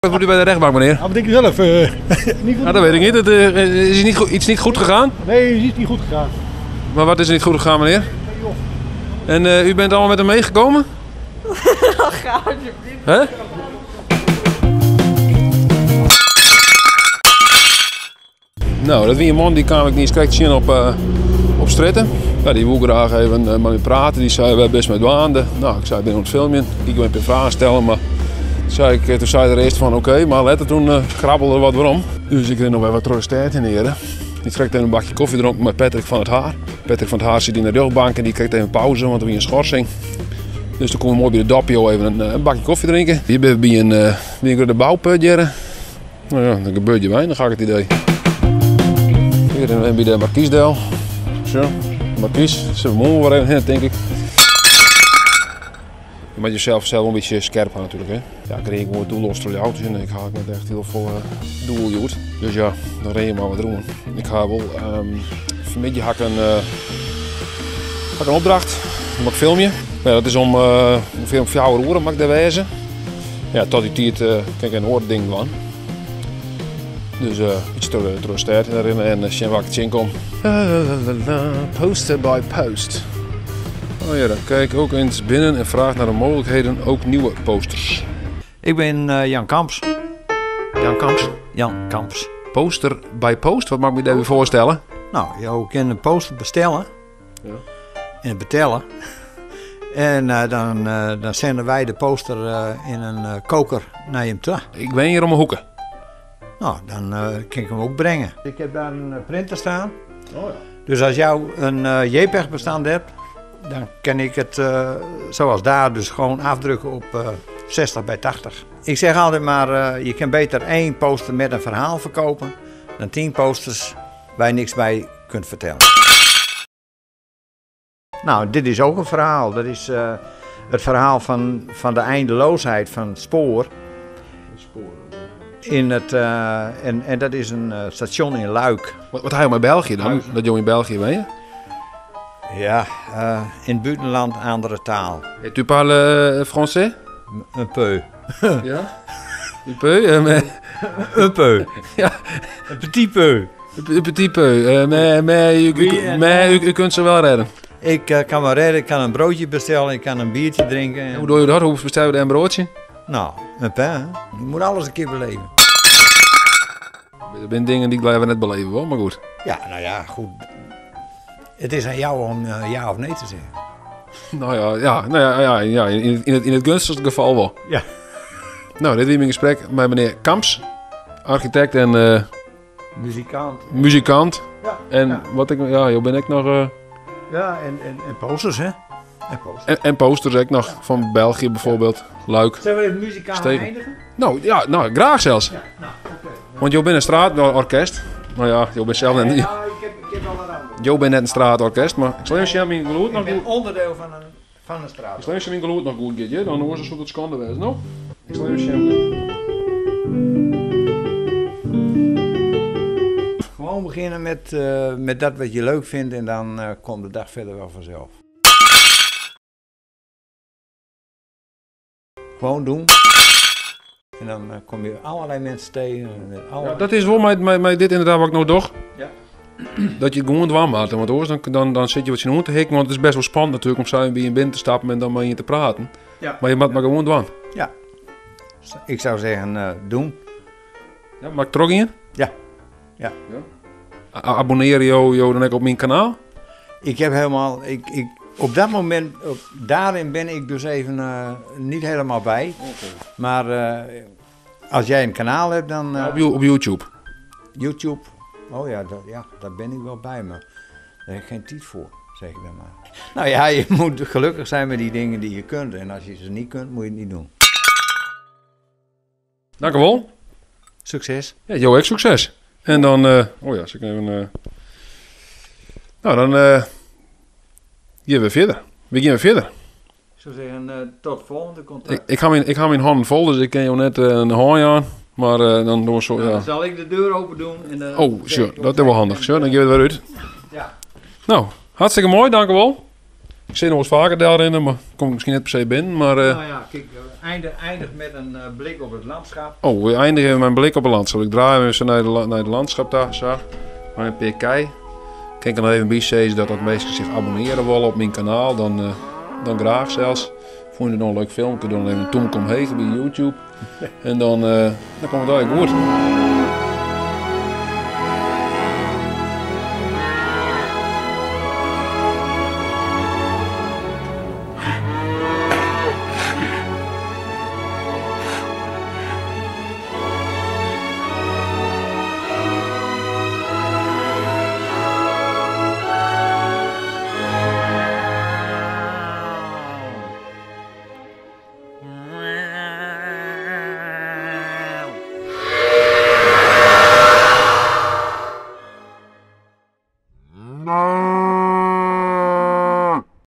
Wat moet u bij de rechtbank, meneer? Wat denk je zelf? Niet goed. Dat weet ik niet. Is iets niet goed gegaan? Nee, het is niet goed gegaan. Maar wat is er niet goed gegaan, meneer? En u bent allemaal met hem meegekomen? Ga alsjeblieft. Hè? Nou, dat wie een man die kwam ik niet eens correct zien op stritten. Ja, die wil graag even met me praten. Die zei, we hebben best met waanden. Nou, ik zei, ik ben aan het filmen. Ik wil een paar vragen stellen, maar toen zei de rest van oké, maar later toen krabbelde er wat waarom. Dus ik ren nog even wat terug in heren. Die trekt even een bakje koffie dronken met Patrick van het Haar. Patrick van het Haar zit in de rugbank en die kreeg even pauze, want er was een schorsing. Dus toen kon we mooi bij de Doppio even een bakje koffie drinken. Hier ben je bij een bouwput. Nou ja, dan gebeurt je wijn, dan ga ik het idee. Hier bij de Markiesdel. Zo, de Markies. Ze moeten wel even in, denk ik. Je moet jezelf een beetje scherp gaan natuurlijk. Hè. Ja, ik reed gewoon doelloos door de auto's in en ik ga met echt heel veel doeljoet. Dus ja, dan reed je maar wat doen. Ik ga wel vanmiddag ga ik een opdracht. Dan mag ik filmen. Ja, dat is om ongeveer om 4 uur mag ik daar wezen. Ja, tot die tijd kan ik een oording van. Dus iets terug daarin en zien waar ik het in kom. Poster by post. Oh ja, dan kijk ik ook eens binnen en vraag naar de mogelijkheden, ook nieuwe posters. Ik ben Jan Kamps. Jan Kamps? Jan Kamps. Poster by post, wat mag ik me daar weer voorstellen? Nou, je kan een poster bestellen. Ja. En betalen. En dan zenden wij de poster in een koker naar je toe. Ik ben hier om mijn hoeken. Nou, dan kan ik hem ook brengen. Ik heb daar een printer staan. Oh ja. Dus als jou een JPEG bestand hebt, dan kan ik het zoals daar dus gewoon afdrukken op 60 bij 80. Ik zeg altijd maar, je kan beter 1 poster met een verhaal verkopen dan 10 posters waar je niks bij kunt vertellen. Nou, dit is ook een verhaal. Dat is het verhaal van de eindeloosheid van het spoor. In het, en dat is een station in Luik. Wat ga je met België dan? Dat je in België ben je? Ja, in het buitenland andere taal. Et tu parles français? Un peu. Ja? Un peu? Un peu. Ja. Un petit peu. Un petit peu. Maar u kunt ze wel redden. Ik kan me redden, ik kan een broodje bestellen, ik kan een biertje drinken. En... Hoe doe je dat? Hoe bestel je een broodje? Nou, een pain. Je moet alles een keer beleven. Er zijn dingen die ik even net beleven hoor, maar goed. Ja, nou ja, goed. Het is aan jou om ja of nee te zeggen. Nou ja, in het gunstigste geval wel. Ja. Nou, dit was mijn gesprek met meneer Kamps, architect en muzikant. Ja. En ja. Joh ben ik nog... Ja, en posters, hè? En posters. En posters ook nog, van België bijvoorbeeld, Luik. Zullen we dit muzikaal Stegen. eindigen? Nou, graag zelfs. Ja, nou, oké. Want Jo bent een straatorkest. Nou ja, Jo bent zelf net... Nou, ik heb wel wat anders. Jo bent net een straatorkest, maar ik zal even mijn geluid nog Ik ben goed... onderdeel van een straat. Ik zal even mijn geluid nog goed gaan, dan hoor ze zo dat schande wezen, no? Ik zal even... Gewoon beginnen met dat wat je leuk vindt en dan komt de dag verder wel vanzelf. Gewoon doen. En dan kom je allerlei mensen tegen. Met allerlei... Ja, dat is wel met dit inderdaad wat ik nou doe. Ja. Dat je het gewoon dwam maakt. Want hoor, dan zit je wat je noemt te hikken. Want het is best wel spannend natuurlijk om samen bij je binnen te stappen en dan met je te praten. Ja. Maar je moet maar gewoon dwam. Ja. Ik zou zeggen, doen. Ja, mag ik trok in? Ja. Ja. Abonneer je dan ook op mijn kanaal? Ik heb helemaal... op dat moment, daarin ben ik dus even niet helemaal bij. Okay. Maar als jij een kanaal hebt, dan... Op YouTube? YouTube. Oh ja, daar ben ik wel bij, maar daar heb ik geen tijd voor, zeg ik dan maar. Nou ja, je moet gelukkig zijn met die dingen die je kunt. En als je ze niet kunt, moet je het niet doen. Dank u wel. Succes. Ja, Jo, ook succes. En dan... oh ja, zal ik even... Nou, dan... gaan we verder. We gaan verder. Ik zou zeggen, tot volgende contact. Ik ga mijn handen vol, dus ik kan jou net een haai aan. Maar dan doen we zo, ja. Dan zal ik de deur open doen. En, Oh, sure, dat is wel handig. Sure, dan gaan we het weer uit. Ja. Nou, hartstikke mooi, dank u wel. Ik zit nog eens vaker daarin, maar kom ik misschien net per se binnen. Maar, Nou ja, kijk, eindig met een blik op het landschap. oh, we eindigen met mijn blik op het landschap. Ik draai even naar de landschap daar, zo. Mijn PK. Kijk dan even bij zeggen dat mensen zich abonneren willen op mijn kanaal, dan graag zelfs. Vond je het nog een leuk filmpje, dan even een toenkom heen bij YouTube. En dan komt het eigenlijk goed.